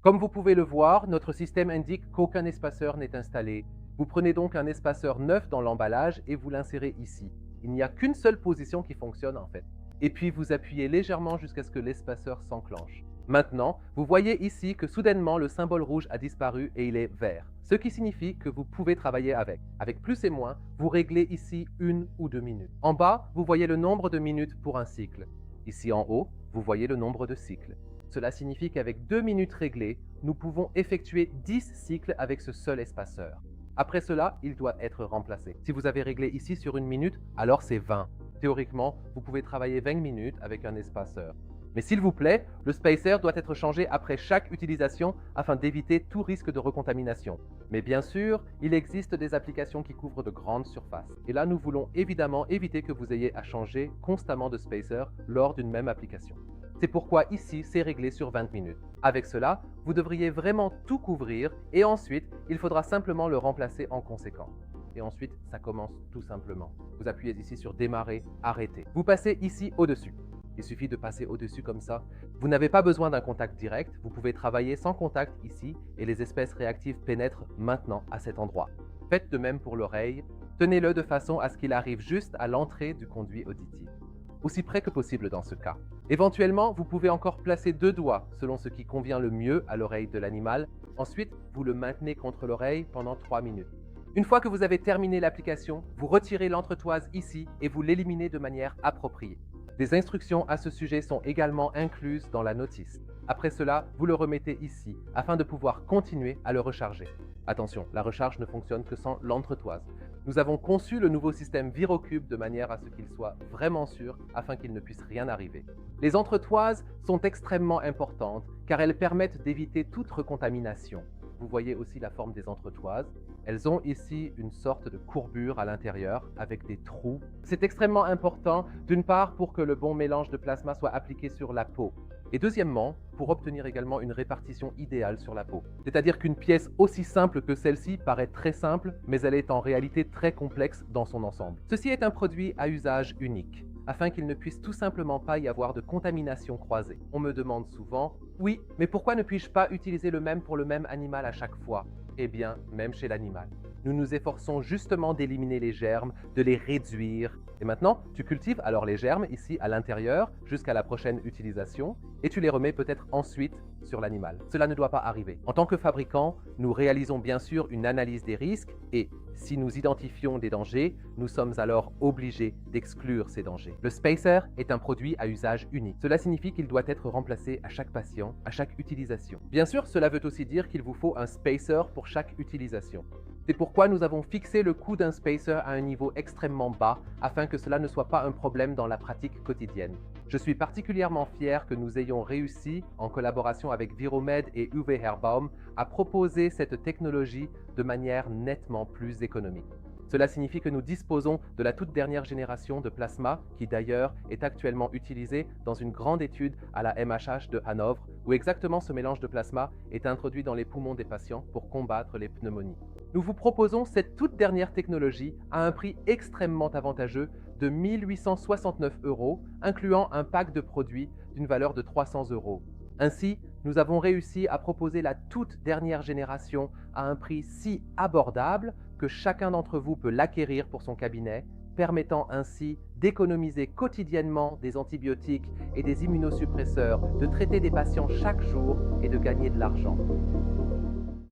Comme vous pouvez le voir, notre système indique qu'aucun espaceur n'est installé. Vous prenez donc un espaceur neuf dans l'emballage et vous l'insérez ici. Il n'y a qu'une seule position qui fonctionne en fait. Et puis vous appuyez légèrement jusqu'à ce que l'espaceur s'enclenche. Maintenant, vous voyez ici que soudainement le symbole rouge a disparu et il est vert, ce qui signifie que vous pouvez travailler avec. Avec plus et moins, vous réglez ici 1 ou 2 minutes. En bas, vous voyez le nombre de minutes pour un cycle. Ici en haut, vous voyez le nombre de cycles. Cela signifie qu'avec 2 minutes réglées, nous pouvons effectuer 10 cycles avec ce seul espaceur. Après cela, il doit être remplacé. Si vous avez réglé ici sur 1 minute, alors c'est 20. Théoriquement, vous pouvez travailler 20 minutes avec un espaceur. Mais s'il vous plaît, le spacer doit être changé après chaque utilisation afin d'éviter tout risque de recontamination. Mais bien sûr, il existe des applications qui couvrent de grandes surfaces. Et là, nous voulons évidemment éviter que vous ayez à changer constamment de spacer lors d'une même application. C'est pourquoi ici, c'est réglé sur 20 minutes. Avec cela, vous devriez vraiment tout couvrir et ensuite, il faudra simplement le remplacer en conséquence. Et ensuite, ça commence tout simplement. Vous appuyez ici sur démarrer, arrêter. Vous passez ici au-dessus. Il suffit de passer au-dessus comme ça. Vous n'avez pas besoin d'un contact direct, vous pouvez travailler sans contact ici et les espèces réactives pénètrent maintenant à cet endroit. Faites de même pour l'oreille, tenez-le de façon à ce qu'il arrive juste à l'entrée du conduit auditif. Aussi près que possible dans ce cas. Éventuellement, vous pouvez encore placer 2 doigts selon ce qui convient le mieux à l'oreille de l'animal. Ensuite, vous le maintenez contre l'oreille pendant 3 minutes. Une fois que vous avez terminé l'application, vous retirez l'entretoise ici et vous l'éliminez de manière appropriée. Des instructions à ce sujet sont également incluses dans la notice. Après cela, vous le remettez ici afin de pouvoir continuer à le recharger. Attention, la recharge ne fonctionne que sans l'entretoise. Nous avons conçu le nouveau système ViroCube de manière à ce qu'il soit vraiment sûr afin qu'il ne puisse rien arriver. Les entretoises sont extrêmement importantes car elles permettent d'éviter toute recontamination. Vous voyez aussi la forme des entretoises. Elles ont ici une sorte de courbure à l'intérieur avec des trous. C'est extrêmement important, d'une part pour que le bon mélange de plasma soit appliqué sur la peau et deuxièmement pour obtenir également une répartition idéale sur la peau. C'est-à-dire qu'une pièce aussi simple que celle-ci paraît très simple, mais elle est en réalité très complexe dans son ensemble. Ceci est un produit à usage unique, afin qu'il ne puisse tout simplement pas y avoir de contamination croisée. On me demande souvent « Oui, mais pourquoi ne puis-je pas utiliser le même pour le même animal à chaque fois ?» Eh bien, même chez l'animal. Nous nous efforçons justement d'éliminer les germes, de les réduire. Et maintenant, tu cultives alors les germes ici à l'intérieur jusqu'à la prochaine utilisation et tu les remets peut-être ensuite sur l'animal. Cela ne doit pas arriver. En tant que fabricant, nous réalisons bien sûr une analyse des risques et si nous identifions des dangers, nous sommes alors obligés d'exclure ces dangers. Le spacer est un produit à usage unique. Cela signifie qu'il doit être remplacé à chaque patient, à chaque utilisation. Bien sûr, cela veut aussi dire qu'il vous faut un spacer pour chaque utilisation. C'est pourquoi nous avons fixé le coût d'un spacer à un niveau extrêmement bas afin que cela ne soit pas un problème dans la pratique quotidienne. Je suis particulièrement fier que nous ayons réussi, en collaboration avec Viromed et Uwe Herbaum, à proposer cette technologie de manière nettement plus économique. Cela signifie que nous disposons de la toute dernière génération de plasma qui d'ailleurs est actuellement utilisée dans une grande étude à la MHH de Hanovre où exactement ce mélange de plasma est introduit dans les poumons des patients pour combattre les pneumonies. Nous vous proposons cette toute dernière technologie à un prix extrêmement avantageux de 1 869 €, incluant un pack de produits d'une valeur de 300 €. Ainsi, nous avons réussi à proposer la toute dernière génération à un prix si abordable que chacun d'entre vous peut l'acquérir pour son cabinet, permettant ainsi d'économiser quotidiennement des antibiotiques et des immunosuppresseurs, de traiter des patients chaque jour et de gagner de l'argent.